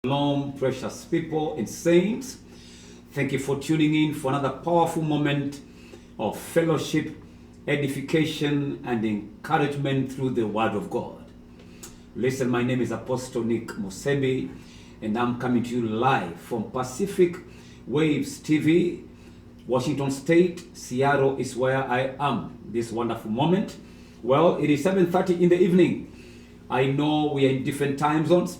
Shalom, precious people and saints. Thank you for tuning in for another powerful moment of fellowship, edification, and encouragement through the Word of God. Listen, my name is Apostle Nick Musembi, and I'm coming to you live from Pacific Waves TV, Washington State. Seattle is where I am this wonderful moment. Well, it is 7:30 in the evening. I know we are in different time zones.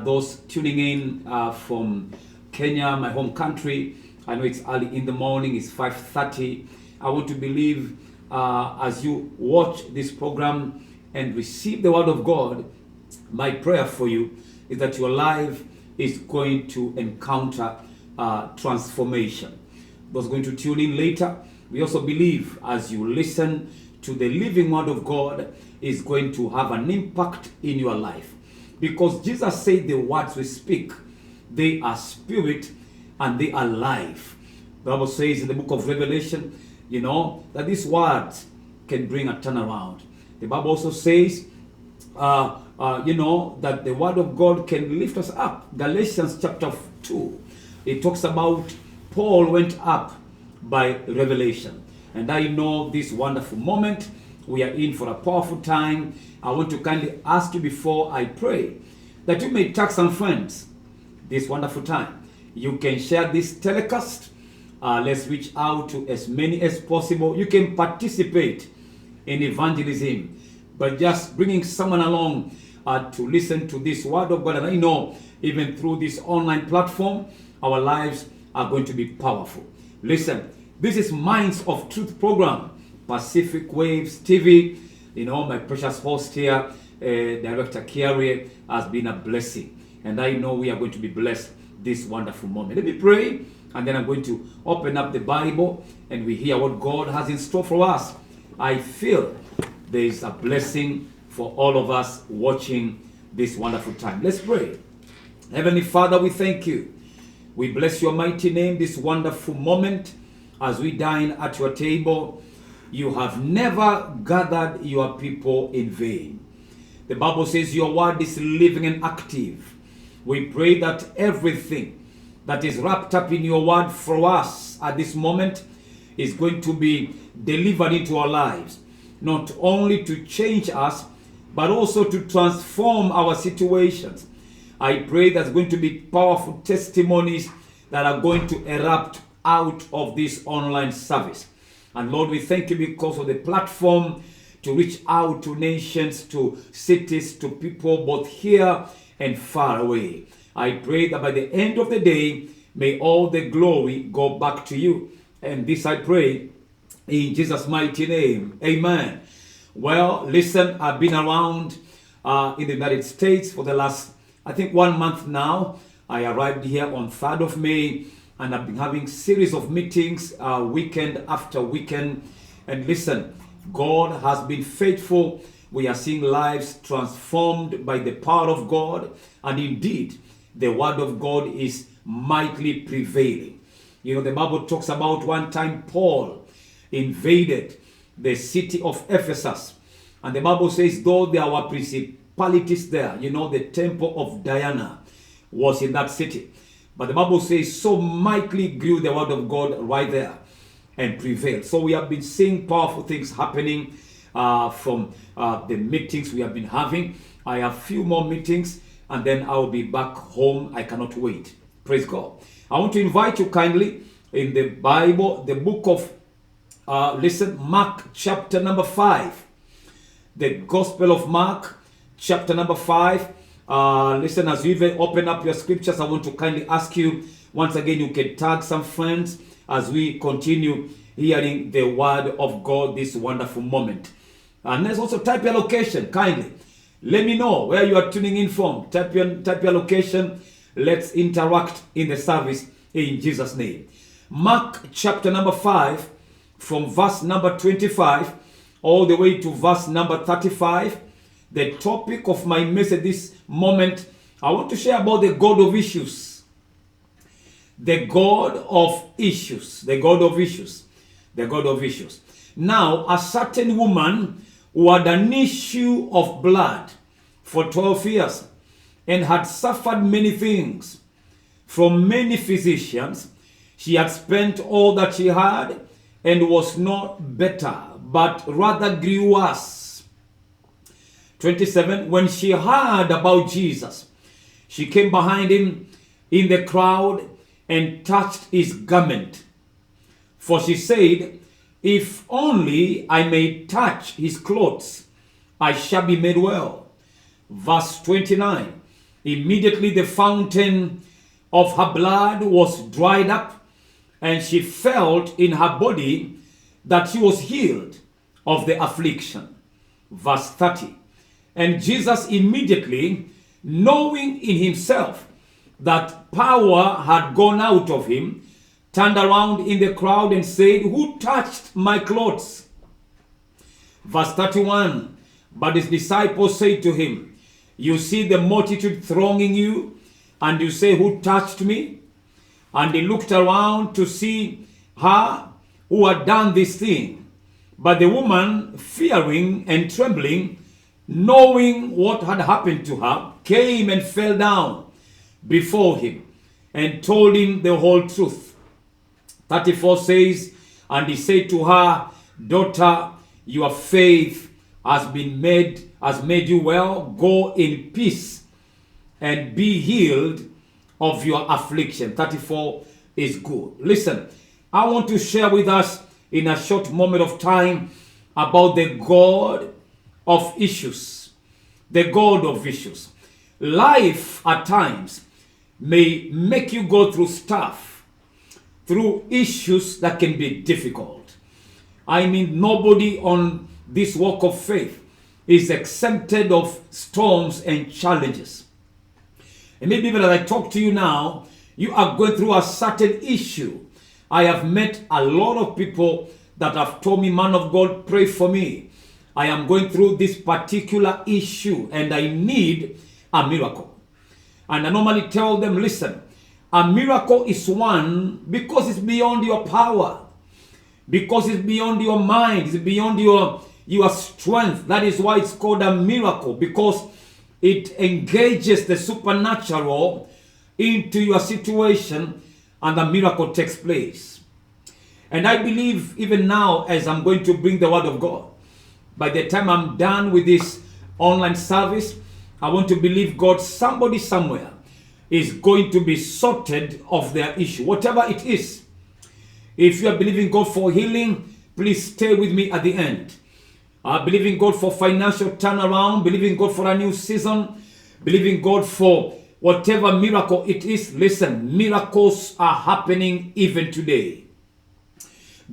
Those tuning in from Kenya, my home country, I know it's early in the morning, it's 5:30. I want to believe as you watch this program and receive the Word of God, my prayer for you is that your life is going to encounter transformation. Those going to tune in later, we also believe as you listen to the living Word of God is going to have an impact in your life. Because Jesus said the words we speak, they are spirit and they are life. The Bible says in the book of Revelation, that these words can bring a turnaround. The Bible also says, that the word of God can lift us up. Galatians chapter 2, it talks about Paul went up by revelation. And I know this wonderful moment we are in for a powerful time. I want to kindly ask you before I pray that you may tag some friends this wonderful time. You can share this telecast. Let's reach out to as many as possible. You can participate in evangelism by just bringing someone along to listen to this word of God. And I know even through this online platform, our lives are going to be powerful. Listen, this is Minds of Truth program, Pacific Waves TV. My precious host here, Director Kiari, has been a blessing. And I know we are going to be blessed this wonderful moment. Let me pray, and then I'm going to open up the Bible, and we hear what God has in store for us. I feel there is a blessing for all of us watching this wonderful time. Let's pray. Heavenly Father, we thank you. We bless your mighty name this wonderful moment as we dine at your table. You have never gathered your people in vain. The Bible says your word is living and active. We pray that everything that is wrapped up in your word for us at this moment is going to be delivered into our lives, not only to change us, but also to transform our situations. I pray there's going to be powerful testimonies that are going to erupt out of this online service. And Lord, we thank you because of the platform to reach out to nations, to cities, to people both here and far away. I pray that by the end of the day, may all the glory go back to you. And this I pray in Jesus' mighty name. Amen. Well, listen, I've been around in the United States for the last, 1 month now. I arrived here on 3rd of May. And I've been having series of meetings weekend after weekend. And listen, God has been faithful. We are seeing lives transformed by the power of God. And indeed, the word of God is mightily prevailing. The Bible talks about one time Paul invaded the city of Ephesus. And the Bible says, though there were principalities there, the temple of Diana was in that city. But the Bible says, so mightily grew the word of God right there and prevailed. So we have been seeing powerful things happening from the meetings we have been having. I have a few more meetings and then I will be back home. I cannot wait. Praise God. I want to invite you kindly in the Bible, the book of, Mark chapter number 5. The Gospel of Mark chapter number 5. As you even open up your scriptures, I want to kindly ask you, once again, you can tag some friends as we continue hearing the word of God this wonderful moment. And let's also type your location, kindly. Let me know where you are tuning in from. Type your location. Let's interact in the service in Jesus' name. Mark chapter number 5, from verse number 25 all the way to verse number 35. The topic of my message this moment, I want to share about the God of issues. The God of issues. The God of issues. The God of issues. Now, a certain woman who had an issue of blood for 12 years and had suffered many things from many physicians. She had spent all that she had and was not better, but rather grew worse. 27, when she heard about Jesus, she came behind him in the crowd and touched his garment. For she said, if only I may touch his clothes, I shall be made well. Verse 29, immediately the fountain of her blood was dried up, and she felt in her body that she was healed of the affliction. Verse 30, and Jesus immediately, knowing in himself that power had gone out of him, turned around in the crowd and said, who touched my clothes? Verse 31, but his disciples said to him, you see the multitude thronging you, and you say, who touched me? And he looked around to see her who had done this thing. But the woman, fearing and trembling, knowing what had happened to her, came and fell down before him and told him the whole truth. 34 says, and he said to her, daughter, your faith has made you well. Go in peace and be healed of your affliction. 34 is good. Listen, I want to share with us in a short moment of time about the God of issues. The God of issues. Life at times may make you go through stuff, through issues that can be difficult. I mean, nobody on this walk of faith is exempted of storms and challenges. And maybe even as I talk to you now, you are going through a certain issue. I have met a lot of people that have told me, man of God, pray for me. I am going through this particular issue and I need a miracle. And I normally tell them, listen, a miracle is one because it's beyond your power, because it's beyond your mind, it's beyond your strength. That is why it's called a miracle, because it engages the supernatural into your situation and the miracle takes place. And I believe even now, as I'm going to bring the word of God, by the time I'm done with this online service, I want to believe God, somebody somewhere is going to be sorted of their issue, whatever it is. If you are believing God for healing, please stay with me at the end. Believing God for financial turnaround, believing God for a new season, believing God for whatever miracle it is. Listen, miracles are happening even today.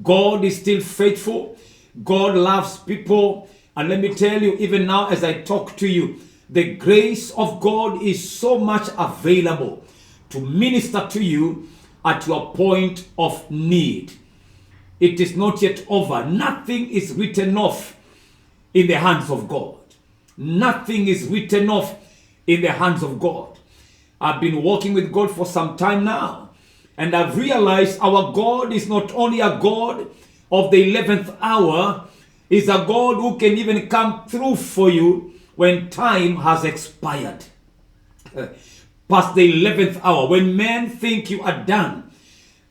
God is still faithful. God loves people. And let me tell you, even now as I talk to you, the grace of God is so much available to minister to you at your point of need. It is not yet over. Nothing is written off in the hands of God. Nothing is written off in the hands of God. I've been walking with God for some time now, and I've realized our God is not only a God of the 11th hour, is a God who can even come through for you when time has expired. Past the 11th hour, when men think you are done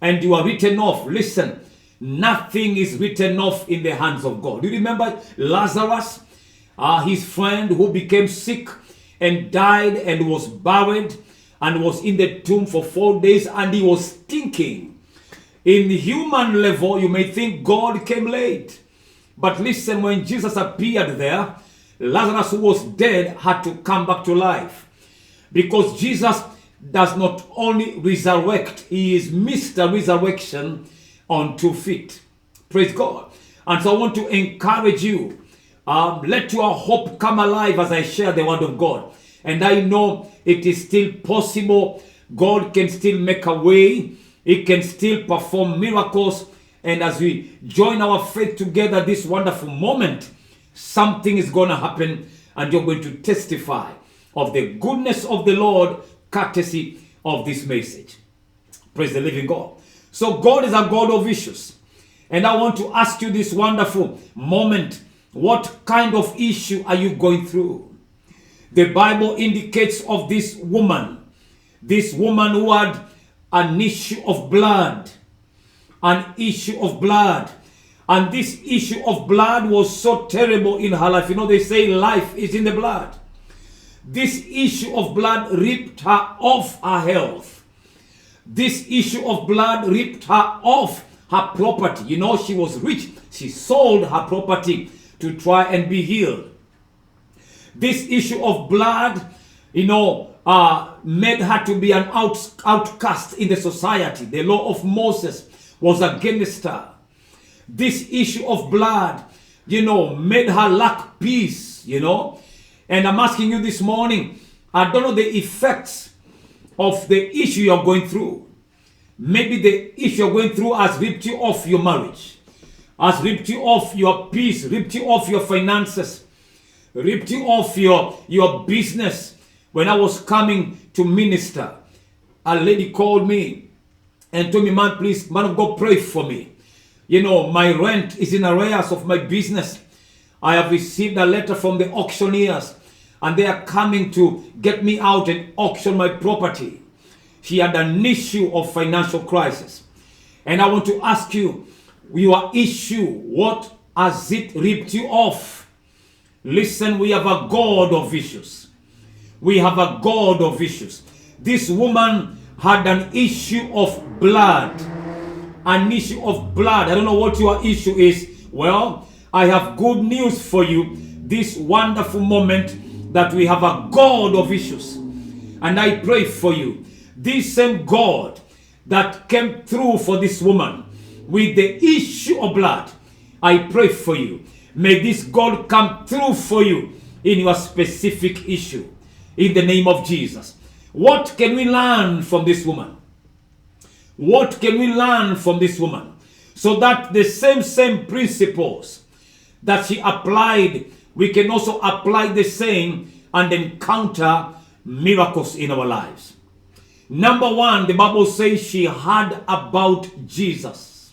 and you are written off, listen, nothing is written off in the hands of God. You remember Lazarus, his friend who became sick and died and was buried and was in the tomb for 4 days, and he was stinking. In human level, you may think God came late. But listen, when Jesus appeared there, Lazarus, who was dead, had to come back to life. Because Jesus does not only resurrect, he is Mr. Resurrection on 2 feet. Praise God. And so I want to encourage you, let your hope come alive as I share the word of God. And I know it is still possible. God can still make a way. He can still perform miracles. And as we join our faith together this wonderful moment, something is going to happen and you're going to testify of the goodness of the Lord, courtesy of this message. Praise the living God. So God is a God of issues. And I want to ask you this wonderful moment, what kind of issue are you going through? The Bible indicates of this woman who had an issue of blood, an issue of blood. And this issue of blood was so terrible in her life. You know, they say life is in the blood. This issue of blood ripped her off her health. This issue of blood ripped her off her property. You know, she was rich. She sold her property to try and be healed. This issue of blood, you know, made her to be an outcast in the society. The law of Moses was against her. This issue of blood, you know, made her lack peace, you know. And I'm asking you this morning, I don't know the effects of the issue you're going through. Maybe the issue you're going through has ripped you off your marriage, has ripped you off your peace, ripped you off your finances, ripped you off your business. When I was coming to minister, a lady called me and told me, man, please, man of God, pray for me. You know, my rent is in arrears of my business. I have received a letter from the auctioneers and they are coming to get me out and auction my property. She had an issue of financial crisis. And I want to ask you, your issue, what has it ripped you off? Listen, we have a God of issues. We have a God of issues. This woman had an issue of blood. An issue of blood. I don't know what your issue is. Well, I have good news for you. This wonderful moment that we have a God of issues. And I pray for you. This same God that came through for this woman with the issue of blood, I pray for you. May this God come through for you in your specific issue. In the name of Jesus. What can we learn from this woman? What can we learn from this woman? So that the same principles that she applied, we can also apply the same and encounter miracles in our lives. Number one, the Bible says she heard about Jesus.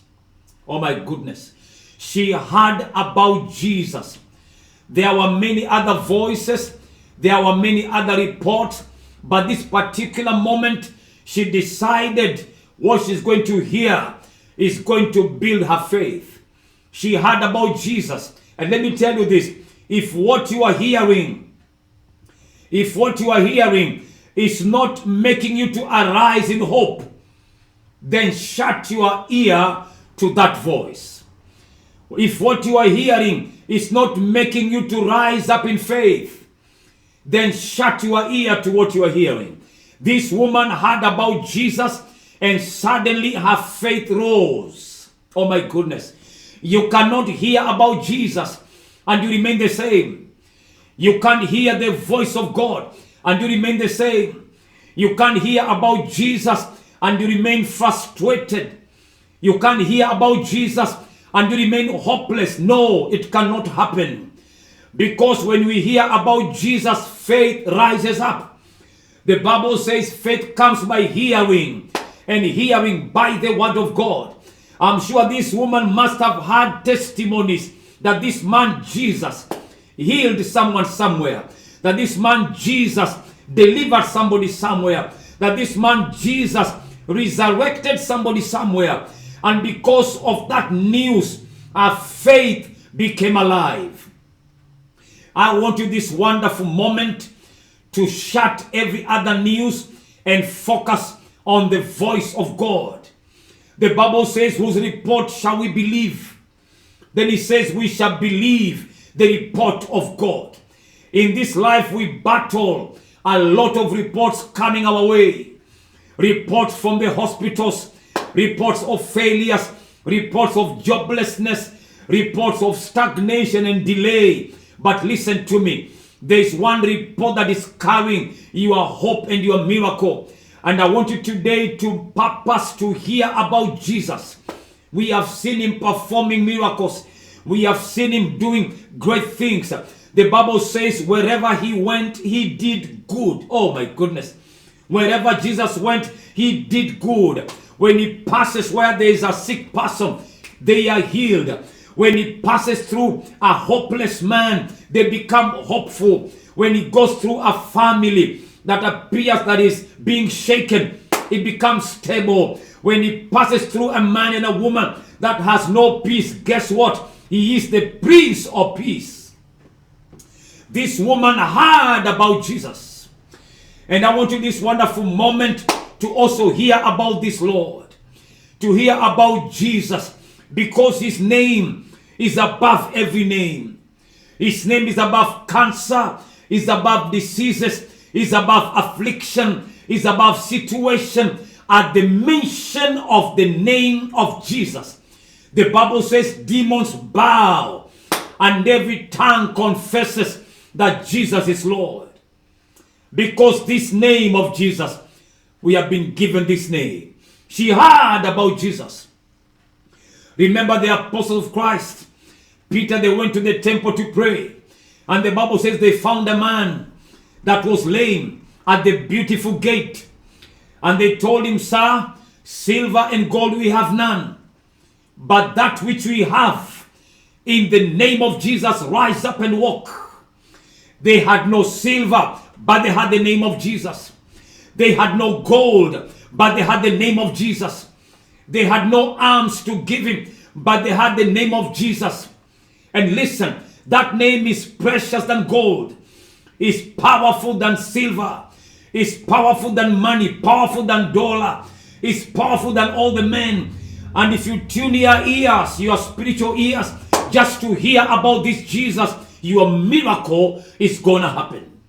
Oh my goodness. She heard about Jesus. There were many other voices. There were many other reports. But this particular moment, she decided what she's going to hear is going to build her faith. She heard about Jesus. And let me tell you this. If what you are hearing is not making you to arise in hope, then shut your ear to that voice. If what you are hearing is not making you to rise up in faith, then shut your ear to what you are hearing. This woman heard about Jesus and suddenly her faith rose. Oh my goodness. You cannot hear about Jesus and you remain the same. You can't hear the voice of God and you remain the same. You can't hear about Jesus and you remain frustrated. You can't hear about Jesus and you remain hopeless. No, it cannot happen. Because when we hear about Jesus, faith rises up. The Bible says faith comes by hearing, and hearing by the word of God. I'm sure this woman must have had testimonies that this man Jesus healed someone somewhere, that this man Jesus delivered somebody somewhere, that this man Jesus resurrected somebody somewhere. And because of that news, our faith became alive. I want you this wonderful moment to shut every other news and focus on the voice of God. The Bible says, whose report shall we believe? Then it says, we shall believe the report of God. In this life, we battle a lot of reports coming our way. Reports from the hospitals, reports of failures, reports of joblessness, reports of stagnation and delay. But listen to me. There is one report that is carrying your hope and your miracle. And I want you today to purpose to hear about Jesus. We have seen him performing miracles. We have seen him doing great things. The Bible says wherever he went, he did good. Oh my goodness. Wherever Jesus went, he did good. When he passes where there is a sick person, they are healed. When he passes through a hopeless man, they become hopeful. when it goes through a family that appears that is being shaken, it becomes stable. When it passes through a man and a woman that has no peace, guess what? He is the Prince of Peace. This woman heard about Jesus. And I want you this wonderful moment to also hear about this Lord, to hear about Jesus, because his name is above every name. His name is above cancer, is above diseases, is above affliction, is above situation. At the mention of the name of Jesus, the Bible says demons bow and every tongue confesses that Jesus is Lord. Because this name of Jesus, we have been given this name. She heard about Jesus. Remember the apostles of Christ, Peter, they went to the temple to pray. And the Bible says they found a man that was lame at the beautiful gate. And they told him, sir, silver and gold we have none, but that which we have, in the name of Jesus, rise up and walk. They had no silver, but they had the name of Jesus. They had no gold, but they had the name of Jesus. They had no alms to give him, but they had the name of Jesus. And listen, that name is precious than gold, is powerful than silver, is powerful than money, powerful than dollar, is powerful than all the men. And if you tune your ears, your spiritual ears, just to hear about this Jesus, your miracle is gonna happen.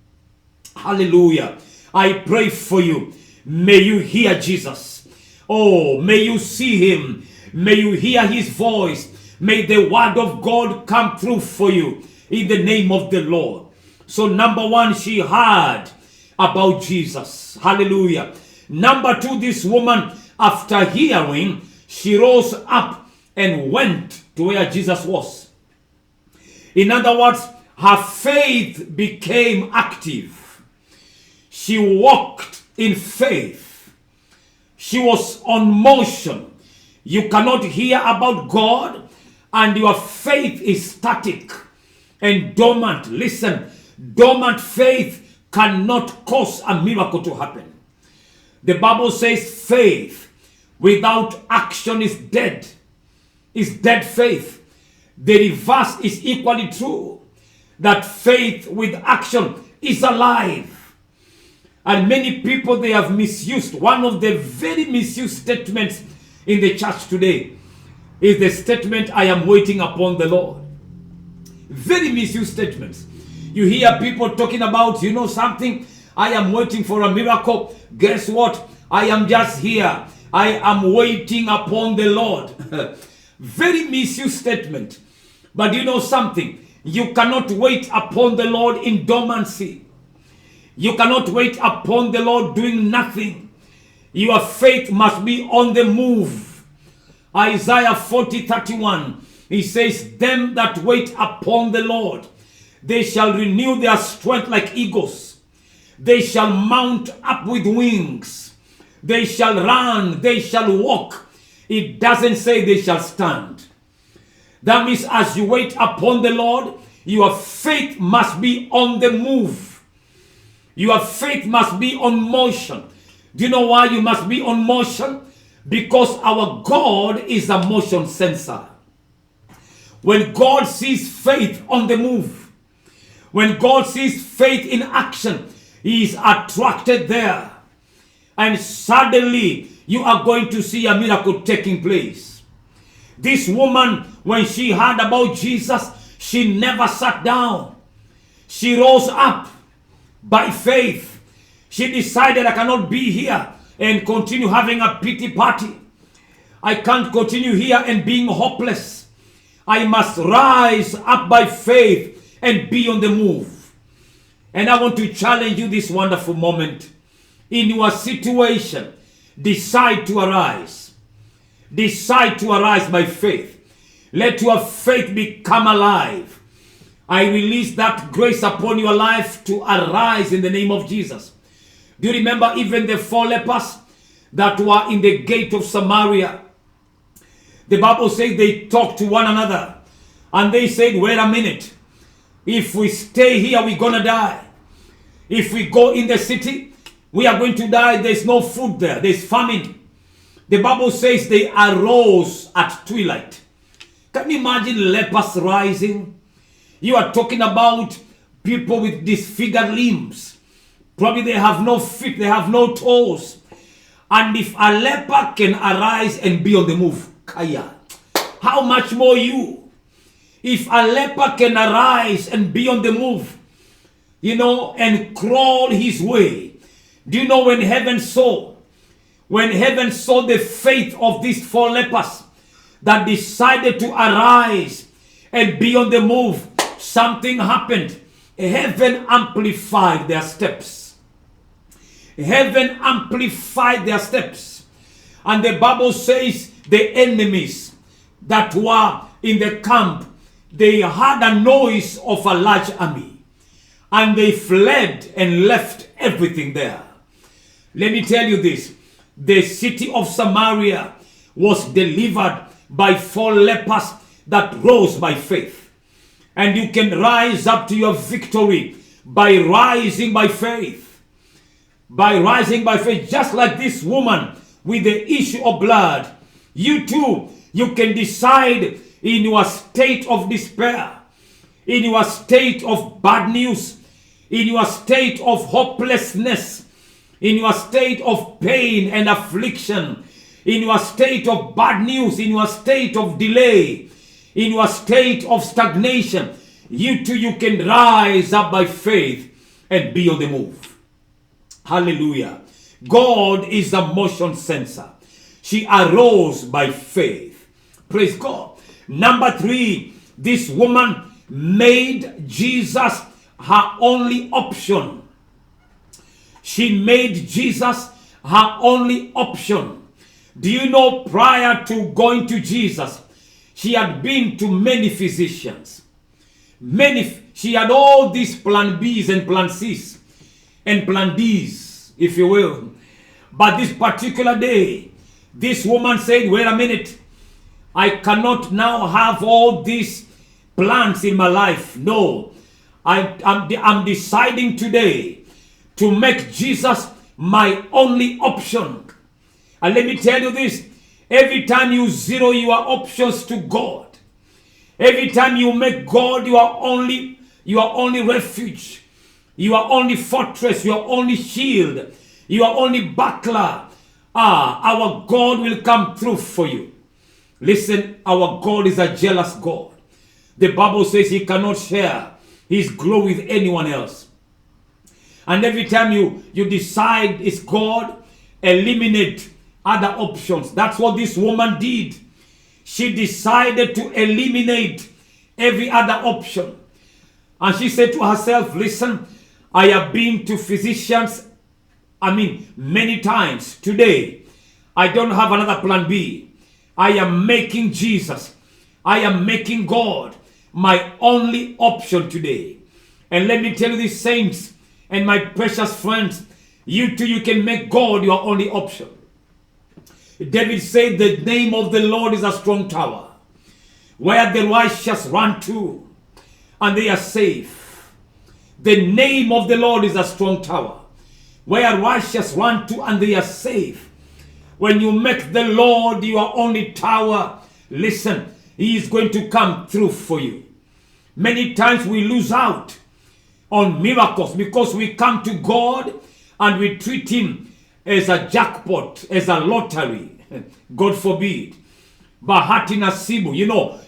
Hallelujah. I pray for you. May you hear Jesus. Oh, may you see him. May you hear his voice. May the word of God come through for you in the name of the Lord. So number one, she heard about Jesus. Hallelujah. Number two, this woman, after hearing, she rose up and went to where Jesus was. In other words, her faith became active. She walked in faith. She was on motion. You cannot hear about God and your faith is static and dormant. Listen, dormant faith cannot cause a miracle to happen. The Bible says faith without action is dead. Is dead faith. The reverse is equally true. That faith with action is alive. And many people, they have misused. One of the very misused statements in the church today is the statement, I am waiting upon the Lord. Very misused statements. You hear people talking about, you know something, I am waiting for a miracle. Guess what? I am just here. I am waiting upon the Lord. Very misused statement. But you know something? You cannot wait upon the Lord in dormancy. You cannot wait upon the Lord doing nothing. Your faith must be on the move. Isaiah 40:31. He says, them that wait upon the Lord, they shall renew their strength like eagles. They shall mount up with wings. They shall run. They shall walk. It doesn't say they shall stand. That means as you wait upon the Lord, your faith must be on the move. Your faith must be on motion. Do you know why you must be on motion? Because our God is a motion sensor. When God sees faith on the move, when God sees faith in action, he is attracted there. And suddenly you are going to see a miracle taking place. This woman, when she heard about Jesus, she never sat down. She rose up by faith. She decided, I cannot be here and continue having a pity party. I can't continue here and being hopeless. I must rise up by faith and be on the move. And I want to challenge you this wonderful moment. In your situation, decide to arise. Decide to arise by faith. Let your faith become alive. I release that grace upon your life to arise in the name of Jesus. Do you remember even the 4 lepers that were in the gate of Samaria? The Bible says they talked to one another and they said, wait a minute. If we stay here, we're gonna die. If we go in the city, we are going to die. There's no food there. There's famine. The Bible says they arose at twilight. Can you imagine lepers rising? You are talking about people with disfigured limbs. Probably they have no feet, they have no toes. And if a leper can arise and be on the move, Kaya, how much more you? If a leper can arise and be on the move, and crawl his way. Do you know when heaven saw the faith of these 4 lepers that decided to arise and be on the move, something happened. Heaven amplified their steps. Heaven amplified their steps. And the Bible says the enemies that were in the camp, they had a noise of a large army. And they fled and left everything there. Let me tell you this. The city of Samaria was delivered by 4 lepers that rose by faith. And you can rise up to your victory by rising by faith. By rising by faith, just like this woman with the issue of blood. You too, you can decide in your state of despair, in your state of bad news, in your state of hopelessness, in your state of pain and affliction, in your state of bad news, in your state of delay, in your state of stagnation, you too, you can rise up by faith and be on the move. Hallelujah. God is a motion sensor. She arose by faith. Praise God. Number 3, this woman made Jesus her only option. She made Jesus her only option. Do you know, prior to going to Jesus, she had been to many physicians. She had all these plan B's and plan C's and plan D's, if you will. But this particular day, this woman said, wait a minute, I cannot now have all these plans in my life. No, I'm deciding today to make Jesus my only option. And let me tell you this, every time you zero your options to God, every time you make God your only refuge, your only fortress, your only shield, your only buckler, our God will come through for you. Listen, our God is a jealous God. The Bible says he cannot share his glory with anyone else. And every time you decide it's God, eliminate other options. That's what this woman did. She decided to eliminate every other option. And she said to herself, listen, I have been to physicians, many times. Today, I don't have another plan B. I am making Jesus, I am making God my only option today. And let me tell you this, saints and my precious friends, you too, you can make God your only option. David said, the name of the Lord is a strong tower, where the righteous run to, and they are safe. The name of the Lord is a strong tower, where righteous run to, and they are safe. When you make the Lord your only tower, listen, he is going to come through for you. Many times we lose out on miracles because we come to God and we treat him as a jackpot, as a lottery. God forbid. Bahati nasibu,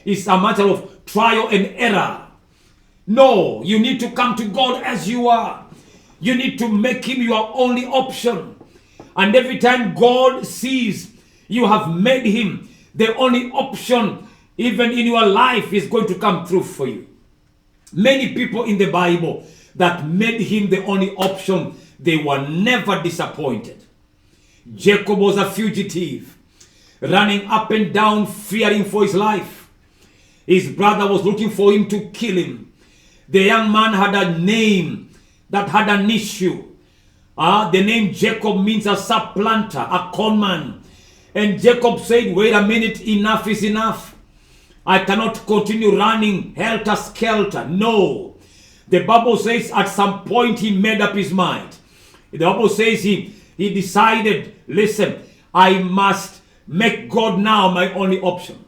it's a matter of trial and error. No, you need to come to God as you are. You need to make him your only option. And every time God sees you have made him the only option, even in your life, is going to come through for you. Many people in the Bible that made him the only option, they were never disappointed. Jacob was a fugitive, running up and down, fearing for his life. His brother was looking for him to kill him. The young man had a name that had an issue. The name Jacob means a supplanter, a conman. And Jacob said, wait a minute, enough is enough. I cannot continue running helter-skelter. No. The Bible says at some point he made up his mind. The Bible says he decided, listen, I must make God now my only option.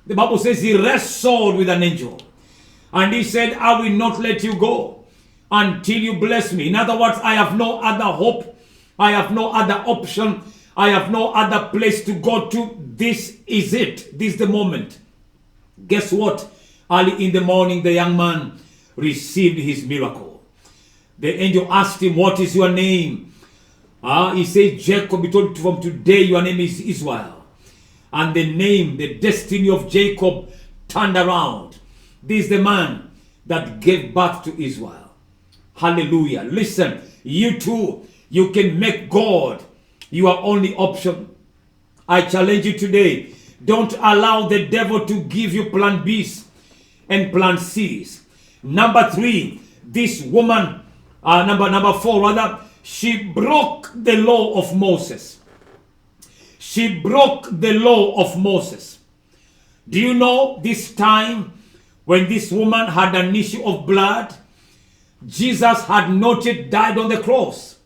The Bible says he wrestled with an angel. And he said, I will not let you go until you bless me. In other words, I have no other hope. I have no other option. I have no other place to go to. This is it. This is the moment. Guess what? Early in the morning, the young man received his miracle. The angel asked him, what is your name? He said, Jacob. He told him, from today your name is Israel. And the name, the destiny of Jacob turned around. This is the man that gave birth to Israel. Hallelujah. Listen, you too, you can make God your only option. I challenge you today. Don't allow the devil to give you plan B's and plan C's. Number 3, this woman, number 4 rather, she broke the law of Moses. She broke the law of Moses. Do you know this time when this woman had an issue of blood, Jesus had not yet died on the cross.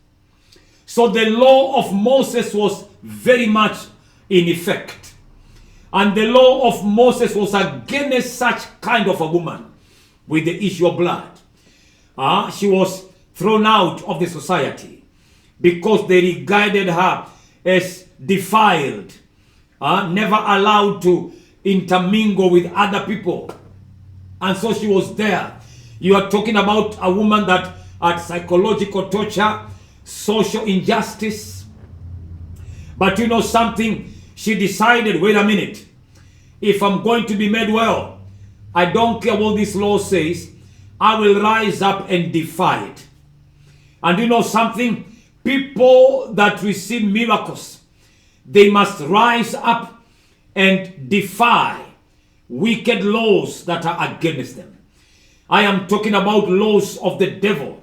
So the law of Moses was very much in effect. And the law of Moses was against such kind of a woman with the issue of blood. She was thrown out of the society because they regarded her as defiled, never allowed to intermingle with other people. And so she was there. You are talking about a woman that had psychological torture, social injustice. But you know something? She decided, wait a minute. If I'm going to be made well, I don't care what this law says. I will rise up and defy it. And you know something? People that receive miracles, they must rise up and defy wicked laws that are against them. I am talking about laws of the devil.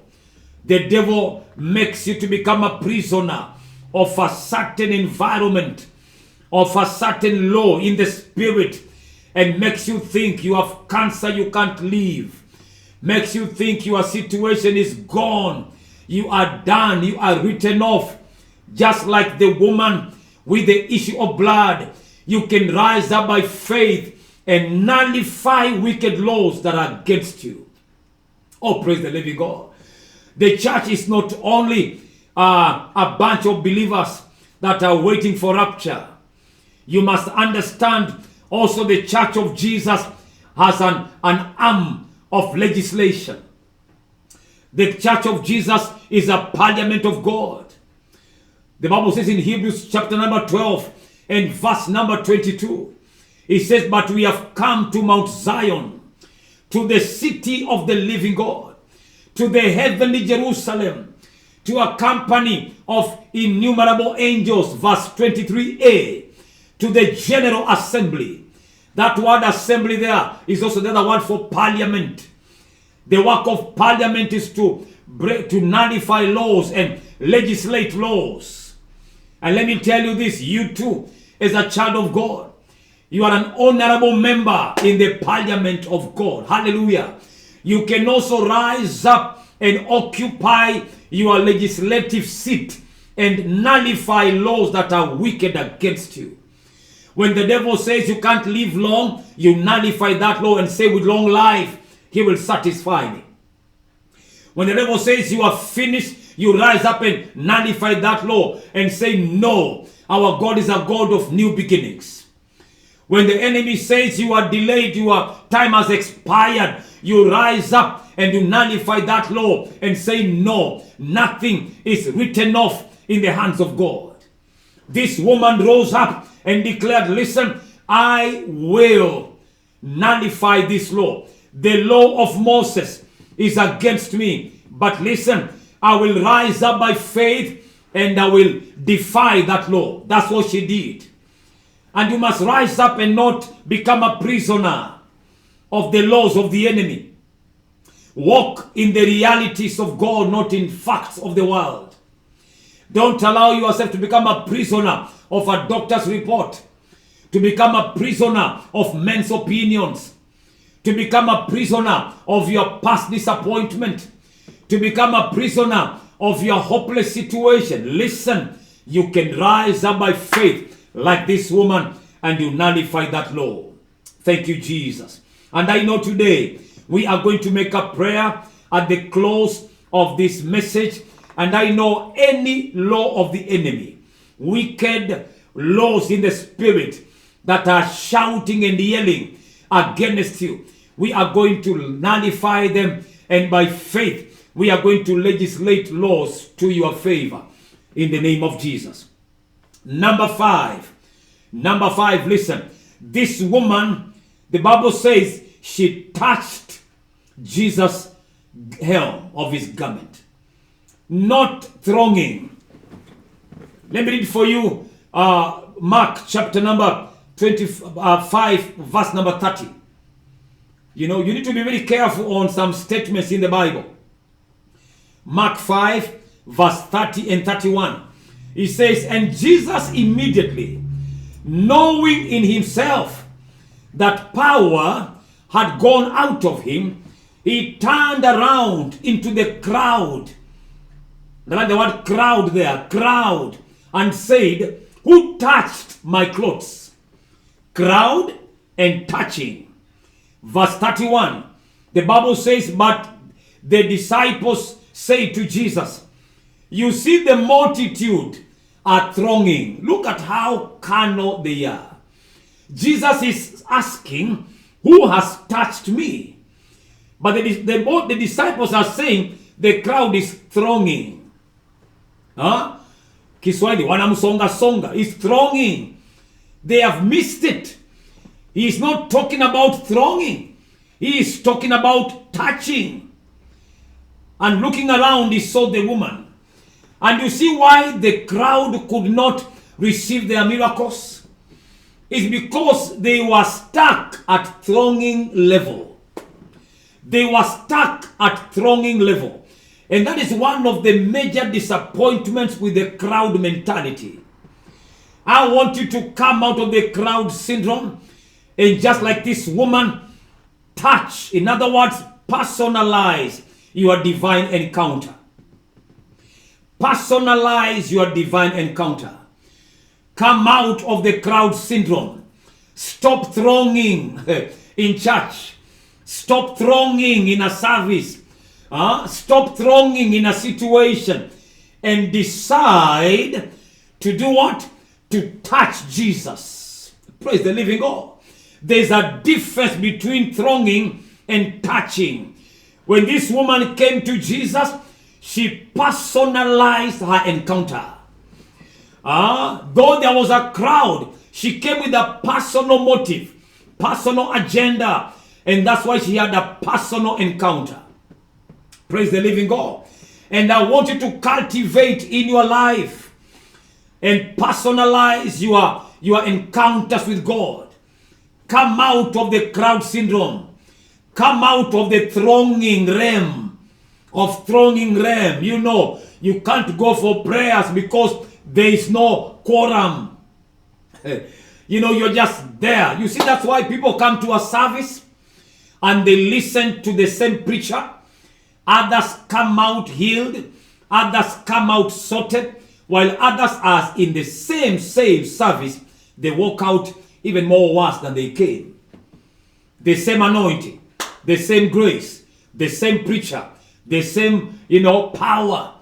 The devil makes you to become a prisoner of a certain environment, of a certain law in the spirit, and makes you think you have cancer, you can't live. Makes you think your situation is gone. You are done. You are written off. Just like the woman with the issue of blood, you can rise up by faith and nullify wicked laws that are against you. Oh, praise the living God. The church is not only a bunch of believers that are waiting for rapture. You must understand also the church of Jesus has an arm of legislation. The church of Jesus is a parliament of God. The Bible says in Hebrews chapter number 12 and verse number 22, it says, but we have come to Mount Zion, to the city of the living God, to the heavenly Jerusalem, to a company of innumerable angels, verse 23a, to the general assembly. That word assembly there is also the other word for parliament. The work of parliament is to nullify laws and legislate laws. And let me tell you this, you too, as a child of God, you are an honorable member in the parliament of God. Hallelujah. You can also rise up and occupy your legislative seat and nullify laws that are wicked against you. When the devil says you can't live long, you nullify that law and say with long life, he will satisfy me. When the devil says you are finished, you rise up and nullify that law and say, no, our God is a God of new beginnings. When the enemy says you are delayed, your time has expired, you rise up and you nullify that law and say, no, nothing is written off in the hands of God. This woman rose up and declared, listen, I will nullify this law. The law of Moses is against me. But listen, I will rise up by faith and I will defy that law. That's what she did. And you must rise up and not become a prisoner of the laws of the enemy. Walk in the realities of God, not in facts of the world. Don't allow yourself to become a prisoner of a doctor's report, to become a prisoner of men's opinions, to become a prisoner of your past disappointment, to become a prisoner of your hopeless situation. Listen, you can rise up by faith like this woman and you nullify that law. Thank you, Jesus. And I know today we are going to make a prayer at the close of this message. And I know any law of the enemy, wicked laws in the spirit that are shouting and yelling against you, we are going to nullify them, and by faith we are going to legislate laws to your favor in the name of Jesus. Number five, listen. This woman, the Bible says, she touched Jesus' hem of his garment, not thronging. Let me read for you Mark chapter number 25, verse number 30. You know, you need to be very careful on some statements in the Bible. Mark 5, verse 30 and 31. It says, and Jesus immediately, knowing in himself that power had gone out of him, he turned around into the crowd. Like the word crowd there, crowd, and said, who touched my clothes? Crowd and touching. Verse 31, the Bible says, but the disciples say to Jesus, you see the multitude are thronging. Look at how carnal they are. Jesus is asking, who has touched me? But the disciples are saying, the crowd is thronging. Kiswahili, wanamsonga songa, is thronging. They have missed it. He is not talking about thronging. He is talking about touching. And looking around, he saw the woman. And you see why the crowd could not receive their miracles? It's because they were stuck at thronging level. They were stuck at thronging level. And that is one of the major disappointments with the crowd mentality. I want you to come out of the crowd syndrome and just like this woman, touch. In other words, personalize your divine encounter. Personalize your divine encounter. Come out of the crowd syndrome. Stop thronging in church. Stop thronging in a service. Stop thronging in a situation. And decide to do what? To touch Jesus. Praise the living God. There's a difference between thronging and touching. When this woman came to Jesus, she personalized her encounter. Though there was a crowd, she came with a personal motive, personal agenda, and that's why she had a personal encounter. Praise the living God. And I want you to cultivate in your life and personalize your encounters with God. Come out of the crowd syndrome. Come out of the thronging realm. You know, you can't go for prayers because there is no quorum. You know, you're just there. You see, that's why people come to a service and they listen to the same preacher. Others come out healed. Others come out sorted. While others are in the same service, they walk out even more worse than they came. The same anointing, the same grace, the same preacher, the same, power.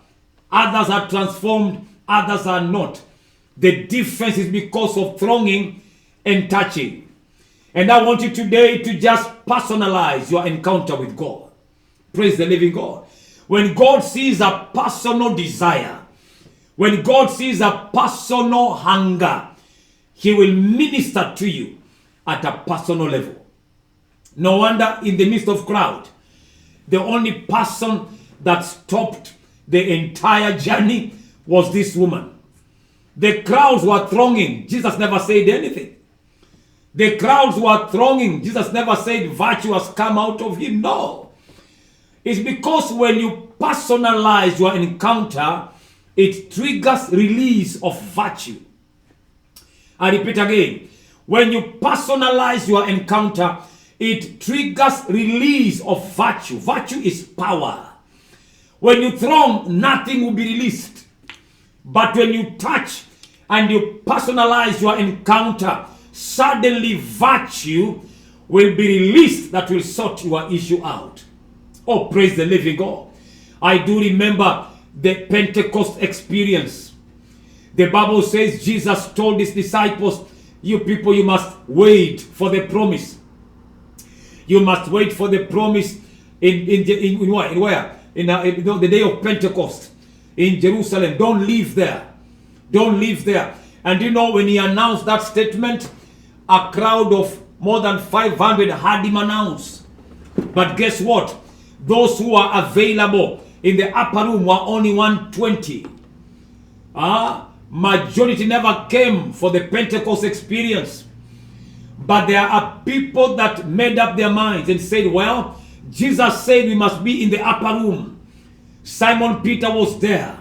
Others are transformed, others are not. The difference is because of thronging and touching. And I want you today to just personalize your encounter with God. Praise the living God. When God sees a personal desire, when God sees a personal hunger, He will minister to you at a personal level. No wonder in the midst of crowd, the only person that stopped the entire journey was this woman. The crowds were thronging. Jesus never said anything. The crowds were thronging. Jesus never said virtue has come out of him. No. It's because when you personalize your encounter, it triggers release of virtue. I repeat again. When you personalize your encounter, it triggers release of virtue. Virtue is power. When you throw, nothing will be released. But when you touch and you personalize your encounter, suddenly virtue will be released that will sort your issue out. Oh, praise the living God. I do remember the Pentecost experience. The Bible says Jesus told his disciples, you people, you must wait for the promise. You must wait for the promise in where? In the day of Pentecost in Jerusalem. Don't leave there. Don't leave there. And you know, when he announced that statement, a crowd of more than 500 heard him announce. But guess what? Those who are available in the upper room were only 120. Majority never came for the Pentecost experience. But there are people that made up their minds and said, well, Jesus said we must be in the upper room. Simon Peter was there.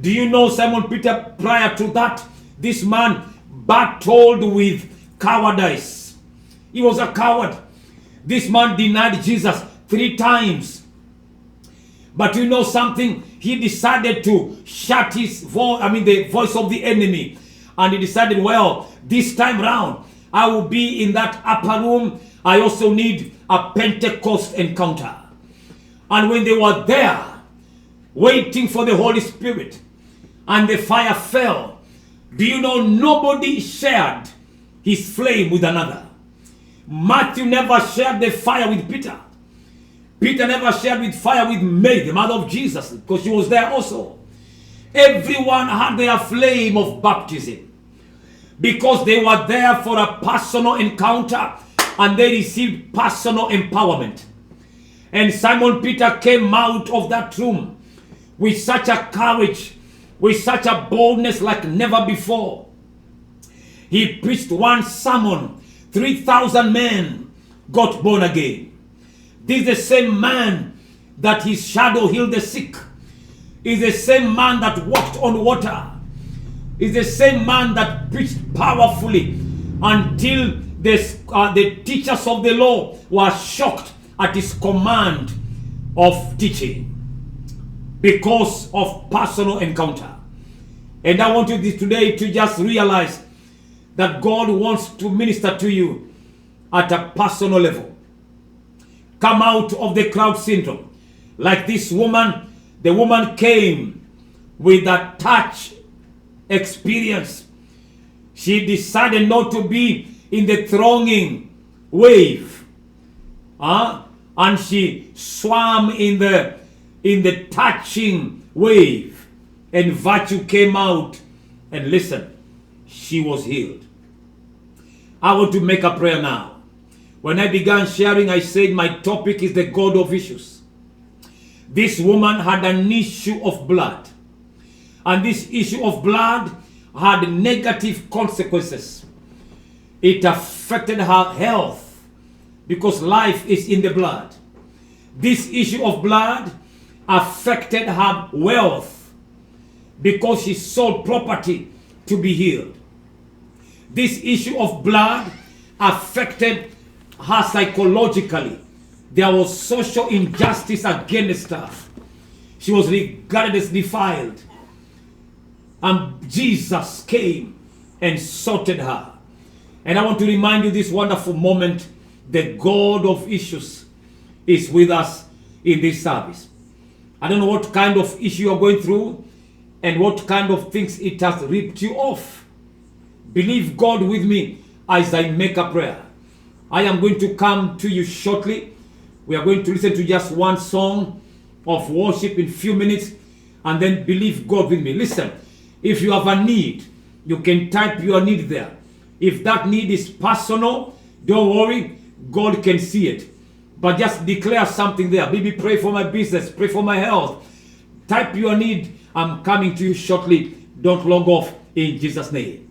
Do you know Simon Peter, prior to that, this man battled with cowardice. He was a coward. This man denied Jesus 3 times. But you know something? He decided to shut his voice, the voice of the enemy. And he decided, well, this time round, I will be in that upper room. I also need a Pentecost encounter. And when they were there, waiting for the Holy Spirit, and the fire fell, do you know nobody shared his flame with another? Matthew never shared the fire with Peter. Peter never shared with fire with Mary, the mother of Jesus, because she was there also. Everyone had their flame of baptism because they were there for a personal encounter and they received personal empowerment. And Simon Peter came out of that room with such a courage, with such a boldness like never before. He preached one sermon, 3,000 men got born again. This is the same man that his shadow healed the sick. Is the same man that walked on water. Is the same man that preached powerfully until the teachers of the law were shocked at his command of teaching because of personal encounter. And I want you today to just realize that God wants to minister to you at a personal level. Come out of the crowd syndrome. Like this woman, the woman came with a touch experience. She decided not to be in the thronging wave. And she swam in the touching wave. And virtue came out. And listen, she was healed. I want to make a prayer now. When I began sharing, I said my topic is the God of issues. This woman had an issue of blood. And this issue of blood had negative consequences. It affected her health because life is in the blood. This issue of blood affected her wealth because she sold property to be healed. This issue of blood affected her psychologically. There was social injustice against her. She was regarded as defiled. And Jesus came and sorted her. And I want to remind you this wonderful moment. The God of issues is with us in this service. I don't know what kind of issue you're going through and what kind of things it has ripped you off. Believe God with me as I make a prayer. I am going to come to you shortly. We are going to listen to just one song of worship in a few minutes and then believe God with me. Listen, if you have a need, you can type your need there. If that need is personal, don't worry, God can see it. But just declare something there. Baby, pray for my business, pray for my health. Type your need. I'm coming to you shortly. Don't log off in Jesus' name.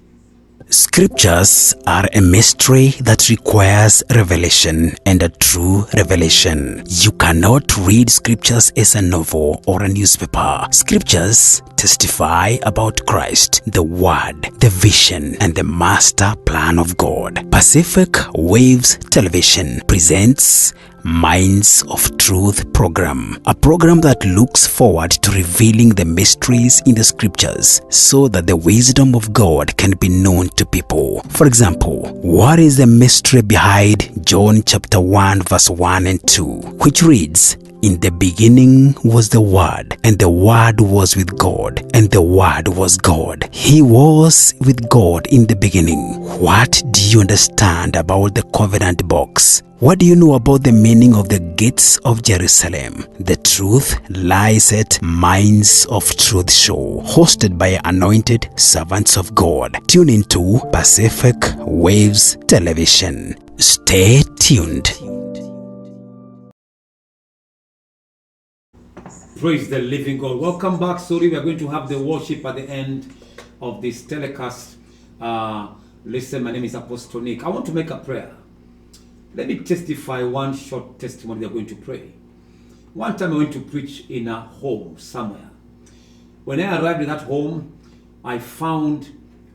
Scriptures are a mystery that requires revelation, and a true revelation. You can cannot read scriptures as a novel or a newspaper. Scriptures testify about Christ, the Word, the vision, and the master plan of God. Pacific Waves Television presents Minds of Truth program, a program that looks forward to revealing the mysteries in the scriptures so that the wisdom of God can be known to people. For example, what is the mystery behind John chapter 1 verse 1 and 2, which reads, "In the beginning was the Word, and the Word was with God, and the Word was God. He was with God in the beginning." What do you understand about the covenant box? What do you know about the meaning of the gates of Jerusalem? The truth lies at Minds of Truth show, hosted by anointed servants of God. Tune into Pacific Waves Television. Stay tuned. Praise the living God. Welcome back. Sorry, we are going to have the worship at the end of this telecast. Listen, my name is Apostle Nick. I want to make a prayer. Let me testify one short testimony. They're going to pray. One time I went to preach in a home somewhere. When I arrived at that home, I found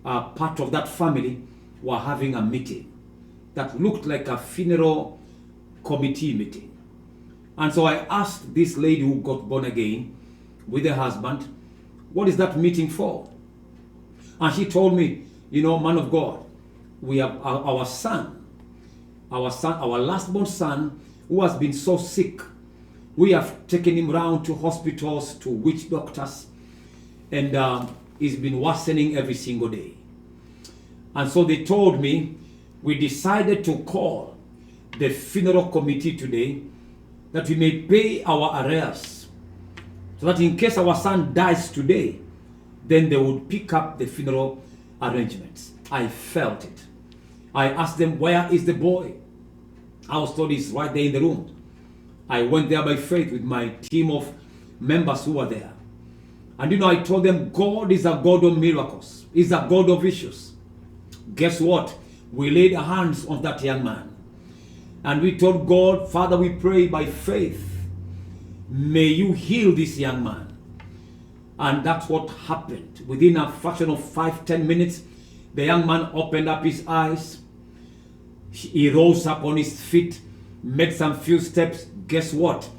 part of that family were having a meeting that looked like a funeral committee meeting. And so I asked this lady who got born again with her husband, what is that meeting for? And she told me, you know, man of God, we have our last born son, who has been so sick. We have taken him round to hospitals, to witch doctors, and he's been worsening every single day. And so they told me, we decided to call the funeral committee today that we may pay our arrears, so that in case our son dies today, then they would pick up the funeral arrangements. I felt it. I asked them, where is the boy? I was told he's right there in the room. I went there by faith with my team of members who were there. And you know, I told them, God is a God of miracles. He's a God of issues. Guess what? We laid hands on that young man. And we told God, Father, we pray by faith, may you heal this young man. And that's what happened. Within a fraction of 5-10 minutes, the young man opened up his eyes. He rose up on his feet, made some few steps. Guess what?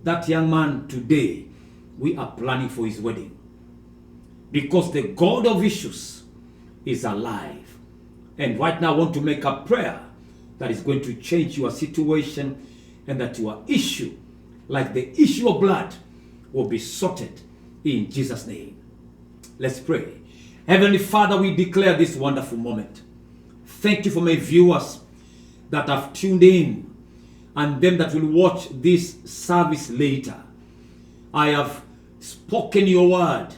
That young man today, we are planning for his wedding. Because the God of issues is alive. And right now I want to make a prayer that is going to change your situation, and that your issue, like the issue of blood, will be sorted in Jesus' name. Let's pray. Heavenly Father, we declare this wonderful moment. Thank you for my viewers that have tuned in, and them that will watch this service later. I have spoken your word,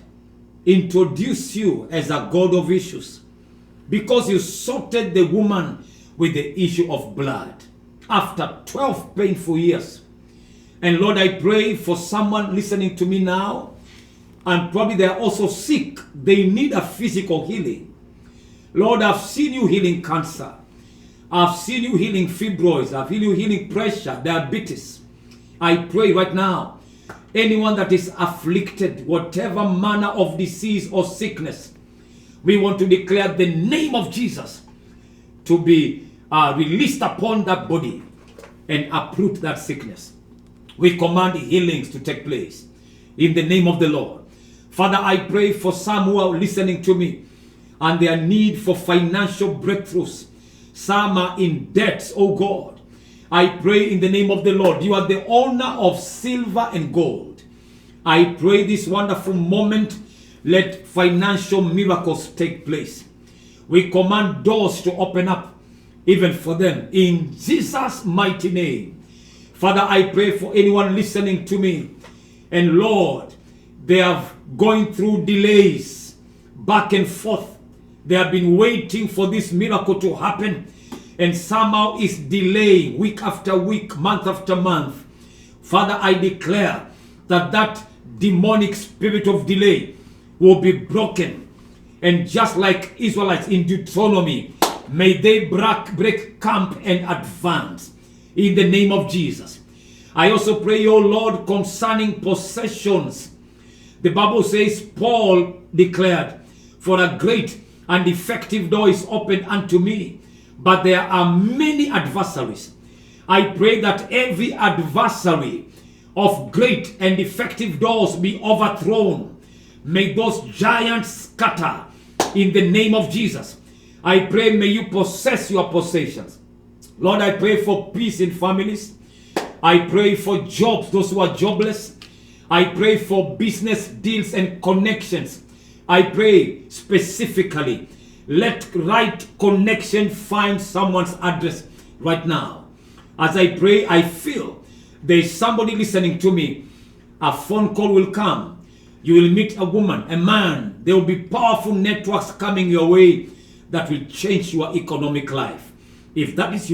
introduce you as a God of issues, because you sorted the woman with the issue of blood after 12 painful years. And Lord, I pray for someone listening to me now, and probably they are also sick. They need a physical healing. Lord, I've seen you healing cancer. I've seen you healing fibroids. I've seen you healing pressure, diabetes. I pray right now, anyone that is afflicted, whatever manner of disease or sickness, we want to declare the name of Jesus to be released upon that body and uproot that sickness. We command healings to take place in the name of the Lord. Father, I pray for some who are listening to me and their need for financial breakthroughs. Some are in debts, oh God. I pray in the name of the Lord. You are the owner of silver and gold. I pray this wonderful moment, let financial miracles take place. We command doors to open up even for them, in Jesus' mighty name. Father, I pray for anyone listening to me, and Lord, they are going through delays, back and forth. They have been waiting for this miracle to happen, and somehow it's delaying week after week, month after month. Father, I declare that that demonic spirit of delay will be broken, and just like Israelites in Deuteronomy, may they break camp and advance in the name of Jesus. I also pray, O Lord, concerning possessions. The Bible says, Paul declared, for a great and effective door is opened unto me, but there are many adversaries. I pray that every adversary of great and effective doors be overthrown. May those giants scatter in the name of Jesus. I pray, may you possess your possessions. Lord, I pray for peace in families. I pray for jobs, those who are jobless. I pray for business deals and connections. I pray specifically, let right connection find someone's address right now. As I pray, I feel there is somebody listening to me. A phone call will come. You will meet a woman, a man. There will be powerful networks coming your way that will change your economic life. If that is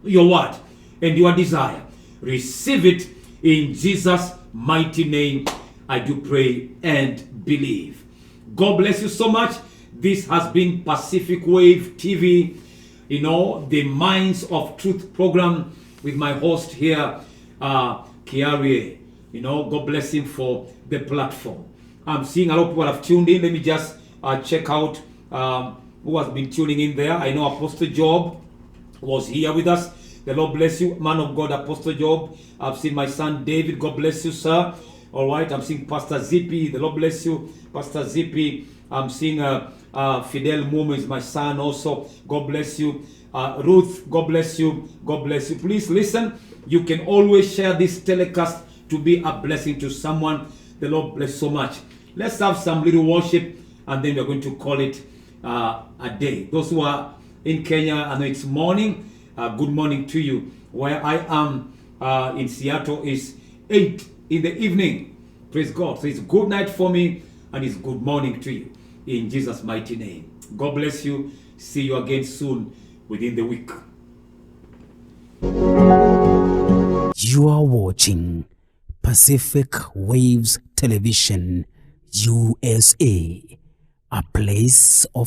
your word and your desire, receive it in Jesus' mighty name. I do pray and believe. God bless you so much. This has been Pacific Wave TV, the Minds of Truth program with my host here, Kiarie. God bless him for the platform. I'm seeing a lot of people have tuned in. Let me just check out who has been tuning in there. I know Apostle Job was here with us. The Lord bless you, man of God, Apostle Job. I've seen my son David. God bless you, sir. All right. I'm seeing Pastor Zippy. The Lord bless you, Pastor Zippy. I'm seeing Fidel Momo is my son also. God bless you. Ruth, God bless you. God bless you. Please listen. You can always share this telecast to be a blessing to someone. The Lord bless so much. Let's have some little worship and then we're going to call it a day. Those who are in Kenya, I know it's morning. Good morning to you. Where I am in Seattle is 8 in the evening. Praise God. So it's good night for me and it's good morning to you. In Jesus' mighty name. God bless you. See you again soon within the week. You are watching Pacific Waves Television USA, a place of